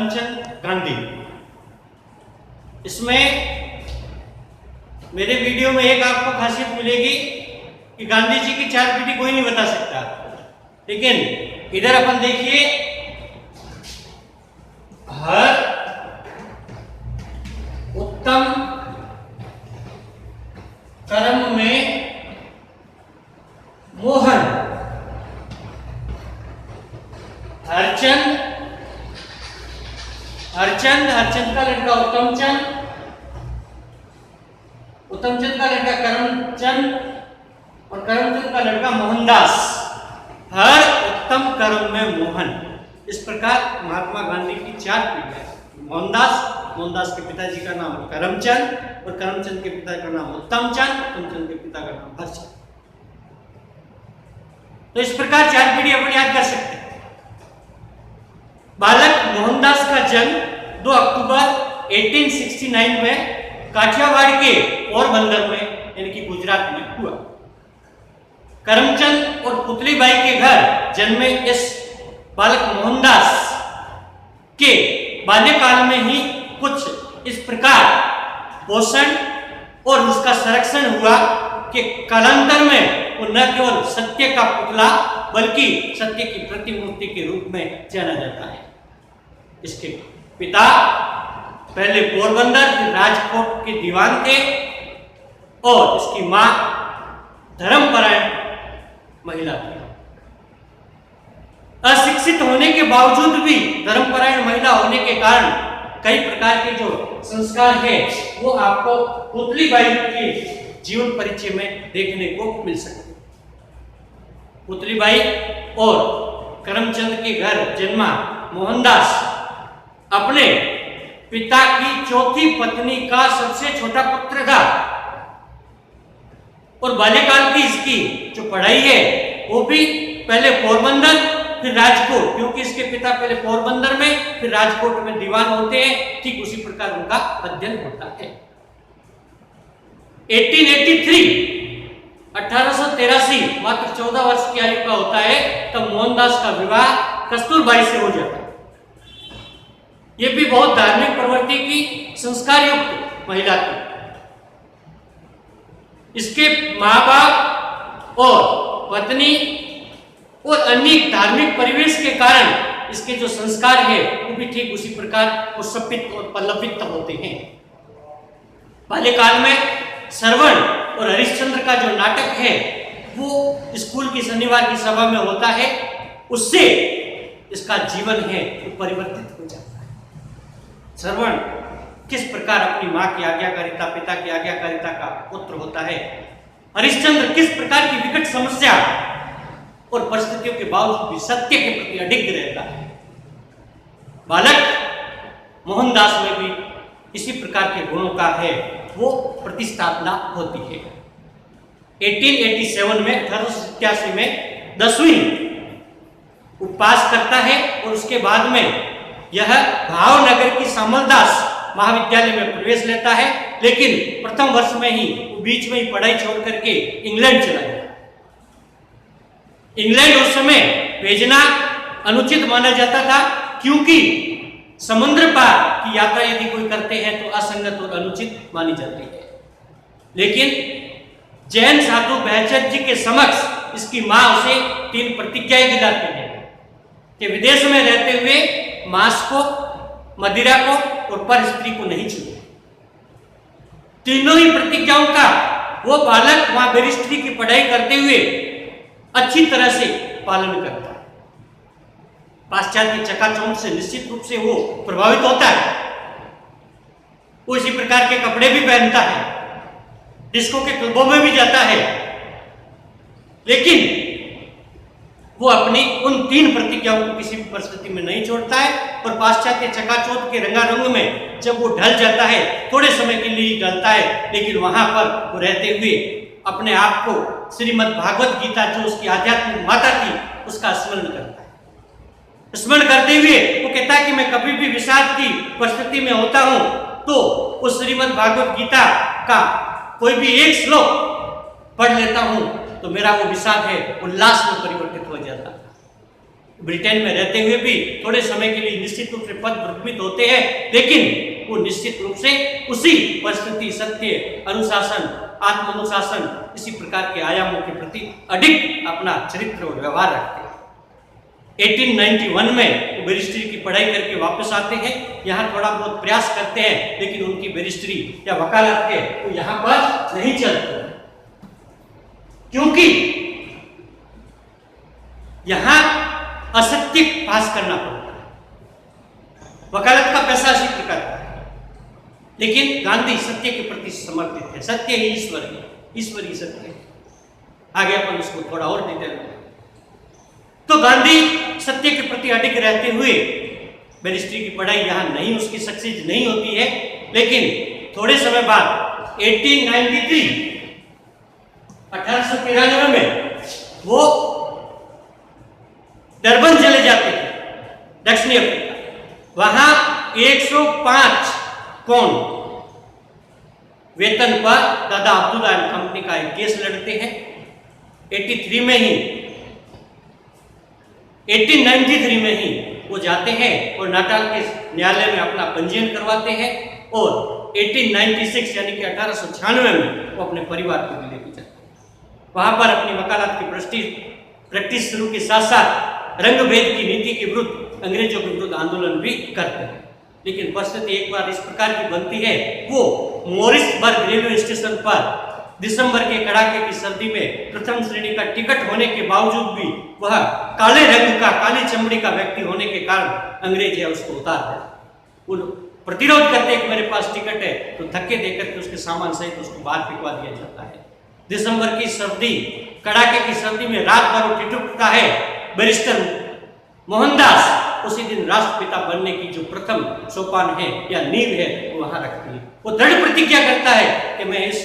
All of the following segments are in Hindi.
करमचंद गांधी। इसमें मेरे वीडियो में एक आपको खासियत मिलेगी कि गांधी जी की 4 पीढ़ी कोई नहीं बता सकता, लेकिन इधर अपन देखिए, हर उत्तम कर्म में मोहन, हरचंद का लड़का उत्तमचंद का लड़का करमचंद और करमचंद का लड़का मोहनदास। हर उत्तम कर्म में मोहन। इस प्रकार महात्मा गांधी की 4 पीढ़ियां। मोहनदास के पिताजी का नाम करमचंद और करमचंद के पिता का नाम उत्तमचंद के पिता का नाम हरचंद। तो इस प्रकार 4 पीढ़ी अपन याद कर सकते हैं। बालक मोहनदास का जन्म 2 अक्टूबर 1869 में काठियावाड़ के पोरबंदर में यानी कि गुजरात में हुआ। करमचंद और पुतलीबाई के घर जन्मे इस बालक मोहनदास के बाल्यकाल में ही कुछ इस प्रकार पोषण और उसका संरक्षण हुआ कि कालांतर में वो न केवल सत्य का पुतला बल्कि सत्य की प्रतिमूर्ति के रूप में जाना जाता है। इसके पिता पहले पोरबंदर फिर राजकोट के दीवान थे और इसकी मां धर्मपरायण महिला थी। अशिक्षित होने के बावजूद भी धर्मपरायण महिला होने के कारण कई प्रकार के जो संस्कार है वो आपको पुतलीबाई के जीवन परिचय में देखने को मिल सकते। पुतलीबाई और करमचंद के घर जन्मा मोहनदास अपने पिता की 4थी पत्नी का सबसे छोटा पुत्र था और बाल्यकाल की इसकी जो पढ़ाई है वो भी पहले पोरबंदर फिर राजकोट, क्योंकि इसके पिता पहले पोरबंदर में फिर राजकोट में दीवान होते हैं, ठीक उसी प्रकार उनका अध्ययन होता है। 1883 मात्र 14 वर्ष की आयु का होता है तब मोहनदास का विवाह कस्तूरबाई से हो जाता है। ये भी बहुत धार्मिक प्रवृत्ति की संस्कार युक्त महिला थी। इसके माँ बाप और पत्नी और अन्य धार्मिक परिवेश के कारण इसके जो संस्कार है वो भी ठीक उसी प्रकार पुष्पित और पल्लवित होते हैं। बाल्यकाल में श्रवण और हरिश्चंद्र का जो नाटक है वो स्कूल की शनिवार की सभा में होता है, उससे इसका जीवन है वो परिवर्तित हो जाता है। श्रवण किस प्रकार अपनी मां की आज्ञाकारिता, पिता की आज्ञाकारिता का पुत्र होता है, हरिश्चंद्र किस प्रकार की विकट समस्या और परिस्थितियों के बावजूद भी सत्य के प्रति अडिग रहता है। बालक मोहनदास में भी इसी प्रकार के गुणों का है वो प्रतिस्थापना होती है। 1887 में 1887 में 10वीं पास करता है और उसके बाद में यह भावनगर की सामलदास महाविद्यालय में प्रवेश लेता है, लेकिन प्रथम वर्ष में ही बीच में ही पढ़ाई छोड़ करके इंग्लैंड चला गया। इंग्लैंड उस समय भेजना अनुचित माना जाता था, क्योंकि समुद्र पार की यात्रा यदि कोई करते हैं तो असंगत और अनुचित मानी जाती है। लेकिन जैन साधु बहचत जी के समक्ष इसकी मां उसे 3 प्रतिज्ञाएं दिलाती है कि विदेश में रहते हुए मांस को, मदिरा को और पर स्त्री को नहीं छूए। तीनों ही प्रतिज्ञाओं का वो बालक वहां बैरिस्ट्री की पढ़ाई करते हुए अच्छी तरह से पालन करता है। पाश्चात्य चकाचौंध से निश्चित रूप से वो प्रभावित होता है। वो इसी प्रकार के कपड़े भी पहनता है, डिस्को के क्लबों में भी जाता है, लेकिन वो अपनी उन 3 प्रतिज्ञाओं को किसी भी परिस्थिति में नहीं छोड़ता है और पाश्चात्य चकाचौंध के रंगारंग में जब वो ढल जाता है, थोड़े समय के लिए ढलता है, लेकिन वहां पर वो रहते हुए अपने आप को श्रीमद् भागवत गीता जो उसकी आध्यात्मिक माता थी उसका स्मरण करता है। स्मरण करते हुए वो कहता है कि मैं कभी भी विषाद की परिस्थिति में होता हूं तो उस श्रीमद् भागवत गीता का कोई भी एक श्लोक पढ़ लेता हूं तो मेरा वो विषाद है उल्लास में परिवर्तित हो जाता है। ब्रिटेन में रहते हुए भी थोड़े समय के लिए निश्चित रूप से पद भ्रमित होते हैं, लेकिन वो निश्चित रूप से उसी परिस्थिति, सत्य, अनुशासन, आत्मानुशासन, इसी प्रकार के आयामों के प्रति अडिग अपना चरित्र और व्यवहार रखते हैं। 1891 में वो बैरिस्ट्री की पढ़ाई करके वापस आते हैं, यहाँ थोड़ा बहुत प्रयास करते हैं, लेकिन उनकी बैरिस्ट्री या वकालत के वो यहाँ पर नहीं चलते, क्योंकि यहाँ असत्य पास करना पड़ता है। वकालत का पैसा इसी प्रकार का है, लेकिन गांधी सत्य के प्रति समर्पित है। सत्य ही ईश्वर है, ईश्वर ही सत्य है। आगे अपन उसको थोड़ा और डिटेल में। तो गांधी सत्य के प्रति अडिग रहते हुए बैरिस्ट्री की पढ़ाई यहाँ नहीं, उसकी सक्सेस नहीं होती है, लेकिन थोड़े समय बाद 1893 में वो डरबन चले जाते थे, दक्षिणी अफ्रीका। वहां 105 पौंड वेतन पर दादा अब्दुल्ला एंड कंपनी का एक केस लड़ते हैं। 1893 में ही वो जाते हैं और नाटाल के न्यायालय में अपना पंजीयन करवाते हैं, और 1896 यानी कि 1896 में वो अपने परिवार को भी लेके जाते हैं। वहां पर अपनी वकालत की प्रैक्टिस शुरू के साथ साथ रंगभेद की नीति के विरुद्ध, अंग्रेजों के विरुद्ध आंदोलन भी करते हैं। लेकिन परिस्थिति एक बार इस प्रकार की बनती है, वो मॉरिसबर्ग रेलवे स्टेशन पर दिसंबर के कड़ाके की सर्दी में प्रथम श्रेणी का टिकट होने के बावजूद भी वह काले रंग का, काली चमड़ी का व्यक्ति होने के कारण अंग्रेज है उसको उतार देते। उन प्रतिरोध करते कि मेरे पास टिकट है, तो धक्के देकर के उसके सामान सहित उसको बाहर फेंकवा दिया जाता है। दिसंबर की सर्दी, कड़ाके की सर्दी में रात भर ठिठुरता है। बैरिस्टर मोहनदास उसी दिन राष्ट्रपिता बनने की जो प्रथम सोपान है या नींव है वो वहां रखती है। वो दृढ़ प्रतिज्ञा करता है कि मैं इस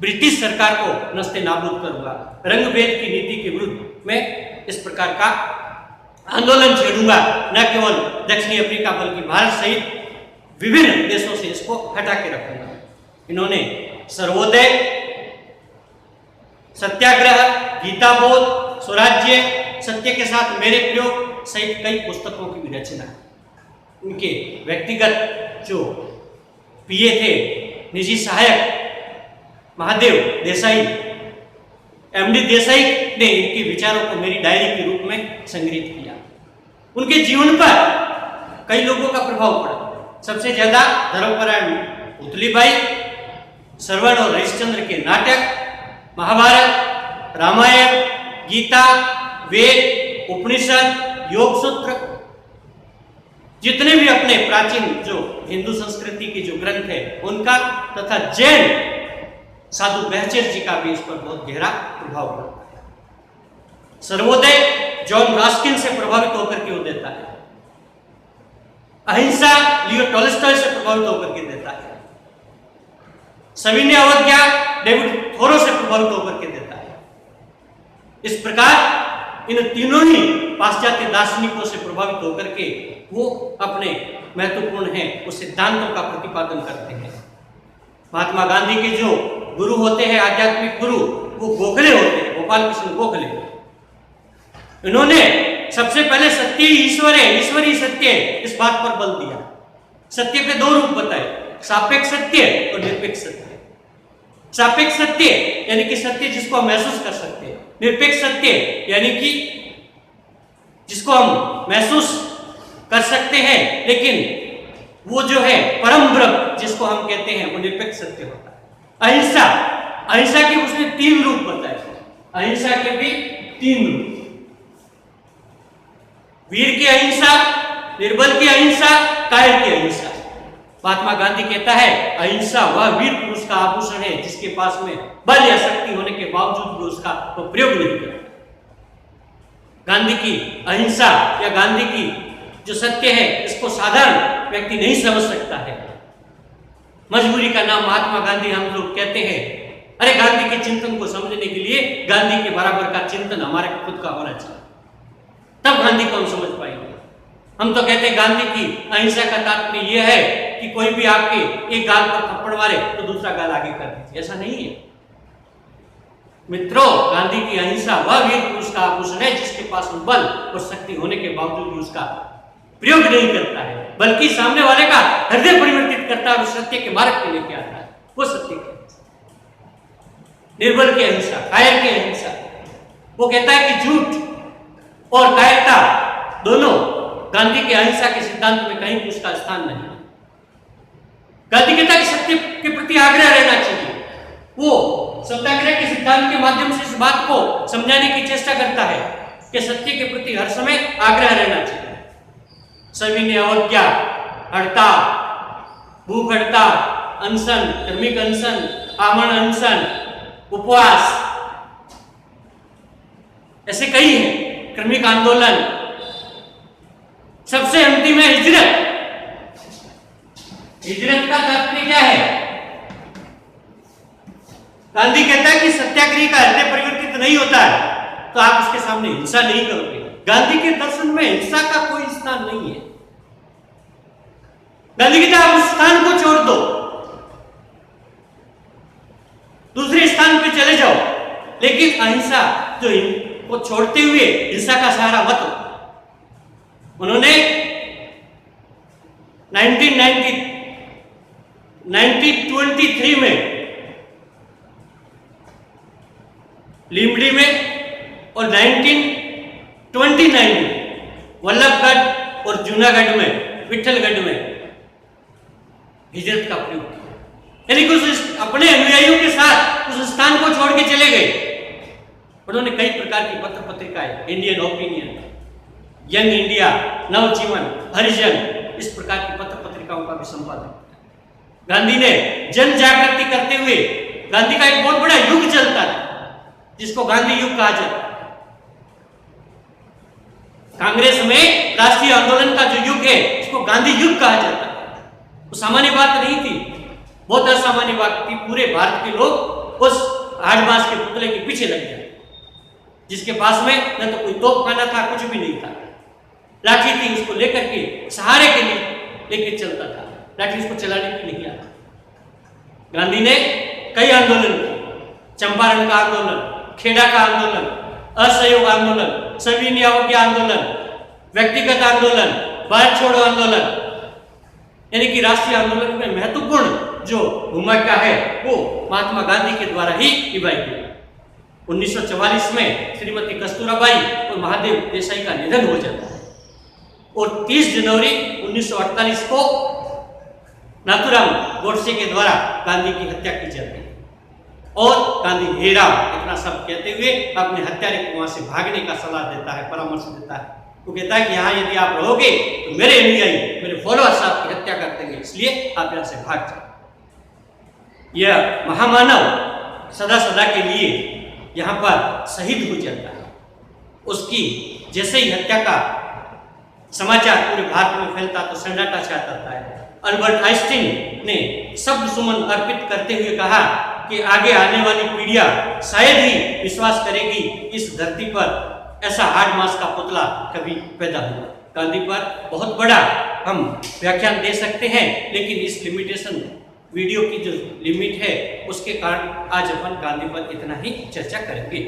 ब्रिटिश सरकार को नस्ते नाबूद करूंगा, रंगभेद की नीति के विरुद्ध मैं इस प्रकार का आंदोलन छेड़ूंगा, न केवल दक्षिणी अफ्रीका बल्कि भारत सहित विभिन्न देशों से इसको हटा के रखूंगा। इन्होंने सर्वोदय, सत्याग्रह, गीताबोध, स्वराज्य, सत्य के साथ मेरे प्रयोग सहित कई पुस्तकों की भी रचना है। उनके व्यक्तिगत जो पीए थे, निजी सहायक महादेव देसाई, एमडी देसाई ने इनके विचारों को मेरी डायरी के रूप में संग्रहित किया। उनके जीवन पर कई लोगों का प्रभाव पड़ा। सबसे ज्यादा धर्मपरायण पुतलीबाई, श्रवण और हरिश्चंद्र के नाटक, महाभारत, रामायण, गीता, वेद, उपनिषद, योग सूत्र, जितने भी अपने प्राचीन जो हिंदू संस्कृति के जो ग्रंथ है उनका, तथा जैन साधु बहचर जी का भी इस पर बहुत गहरा प्रभाव पड़ता है। सर्वोदय जॉन रस्किन से प्रभावित होकर के वो देता है। अहिंसा लियो टॉलस्टॉय से प्रभावित होकर के देता है। सविनय अवज्ञा डेविड थोरो से प्रभावित होकर के देता है। इस प्रकार इन तीनों ही पाश्चात्य दार्शनिकों से प्रभावित होकर के वो अपने महत्वपूर्ण है उस सिद्धांतों का प्रतिपादन करते हैं। महात्मा गांधी के जो गुरु होते हैं, आध्यात्मिक गुरु, वो गोखले होते हैं, गोपाल कृष्ण गोखले। इन्होंने सबसे पहले सत्य ही ईश्वर है, ईश्वर ही सत्य है, इस बात पर बल दिया। सत्य के दो रूप बताए, सापेक्ष सत्य और निरपेक्ष सत्य। सापेक्ष सत्य यानी कि सत्य जिसको हम महसूस कर सकते हैं, निरपेक्ष सत्य यानी कि जिसको हम महसूस कर सकते हैं लेकिन वो जो है परम ब्रह्म जिसको हम कहते हैं वो निरपेक्ष सत्य होता है। अहिंसा, अहिंसा के उसने 3 रूप बताए। अहिंसा के भी 3 रूप, वीर की अहिंसा, निर्बल की अहिंसा, कायर की अहिंसा। महात्मा गांधी कहता है अहिंसा वह वीर पुरुष का आभूषण है जिसके पास में बल या शक्ति होने के बावजूद भी उसका वो प्रयोग नहीं करता। गांधी की अहिंसा या गांधी की जो सत्य है इसको साधारण व्यक्ति नहीं समझ सकता है। मजबूरी का नाम महात्मा गांधी हम लोग कहते हैं। अरे गांधी के चिंतन को समझने के लिए गांधी के बराबर का चिंतन हमारे खुद का होना चाहिए, तब गांधी को हम समझ पाएंगे। हम तो कहते हैं गांधी की अहिंसा का तात्पर्य यह है कि कोई भी आपके एक गाल पर थप्पड़ मारे तो दूसरा गाल आगे कर दीजिए, ऐसा नहीं है। मित्रों, गांधी की अहिंसा वह वीर पुरुष का आभूषण है जिसके पास बल और शक्ति होने के बावजूद भी उसका प्रयोग नहीं करता है, बल्कि सामने वाले का हृदय परिवर्तित करता है और सत्य के मार्ग पे लेके आता है। वो सत्य की अहिंसा, निर्बल की अहिंसा, कायर की अहिंसा। वो कहता है कि झूठ और कायरता दोनों गांधी के अहिंसा के सिद्धांत में कहीं भी उसका स्थान नहीं है। गांधी कहता है कि सत्य के प्रति आग्रह रहना चाहिए। वो सत्याग्रह के सिद्धांत के माध्यम से इस बात को समझाने की चेष्टा करता है कि सत्य के प्रति हर समय आग्रह रहना चाहिए। सविनय अवज्ञा, हड़ताल, भूख हड़ताल, अनशन, कर्मिक अनशन, आमरण अनशन, उपवास, ऐसे कई हैं, कर्मिक आंदोलन, सबसे अंतिम है हिजरत। हिजरत का तात्पर्य क्या है? गांधी कहता है कि सत्याग्रही का हृदय परिवर्तित नहीं होता है तो आप उसके सामने हिंसा नहीं करोगे। गांधी के दर्शन में हिंसा का कोई स्थान नहीं है। गांधी कहता है आप उस स्थान को छोड़ दो, दूसरे स्थान पे चले जाओ, लेकिन अहिंसा जो को छोड़ते हुए हिंसा का सहारा मत लो। उन्होंने 1923 में लीमड़ी में और 1929 में वल्लभगढ़ और जूनागढ़ में, विठलगढ़ में हिजरत का प्रयोग किया। यानी कि उस अपने अनुयायियों के साथ उस स्थान को छोड़ के चले गए। उन्होंने कई प्रकार की पत्र पत्रिकाएं, इंडियन ओपिनियन, यंग इंडिया, नवजीवन, हरिजन, इस प्रकार की पत्र पत्रिकाओं का भी संपादन किया। गांधी ने जन जागृति करते हुए, गांधी का एक बहुत बड़ा युग चलता था जिसको गांधी युग कहा जाता है। कांग्रेस में राष्ट्रीय आंदोलन का जो युग है उसको गांधी युग कहा जाता है। वो सामान्य बात नहीं थी, बहुत असामान्य बात थी। पूरे भारत के लोग उस हाड़मास के पुतले के पीछे लग गए, जिसके पास में न तो कोई तोपखाना था, कुछ भी नहीं था। लाठी थी, उसको लेकर के सहारे के लिए लेके चलता था, लाठी उसको चलाने की नहीं आता। गांधी ने कई आंदोलन किए, चंपारण का आंदोलन, खेड़ा का आंदोलन, असहयोग आंदोलन, सविनय अवज्ञा आंदोलन, व्यक्तिगत आंदोलन, भारत छोड़ो आंदोलन, यानी कि राष्ट्रीय आंदोलन में महत्वपूर्ण जो भूमिका है वो महात्मा गांधी के द्वारा ही निभाई गई। 1944 में श्रीमती कस्तूरबाई और महादेव देसाई का निधन हो जाता है और 30 जनवरी 1948 को नाथूराम गोडसे के द्वारा गांधी की हत्या की जाती है और गांधी हे राम इतना सब कहते हुए अपने हत्यारे को वहां से भागने का सलाह देता है, परामर्श देता है। वो कहता है कि यहाँ यदि आप रहोगे तो मेरे अनुयायी, मेरे फॉलोअर्स आपकी हत्या कर देंगे, इसलिए आप यहाँ से भाग जाओ। यह महामानव सदा सदा के लिए यहाँ पर शहीद हो जाता है। उसकी जैसे ही हत्या का समाचार पूरे भारत में फैलता तो सन्नाटा छा जाता है। अल्बर्ट आइंस्टीन ने शब्द सुमन अर्पित करते हुए कहा कि आगे आने वाली पीढ़ियां शायद ही विश्वास करेगी इस धरती पर ऐसा हार्ड मास का पुतला कभी पैदा हुआ। गांधी पर बहुत बड़ा हम व्याख्यान दे सकते हैं, लेकिन इस लिमिटेशन वीडियो की जो लिमिट है उसके कारण आज अपन गांधी पर इतना ही चर्चा करेंगे।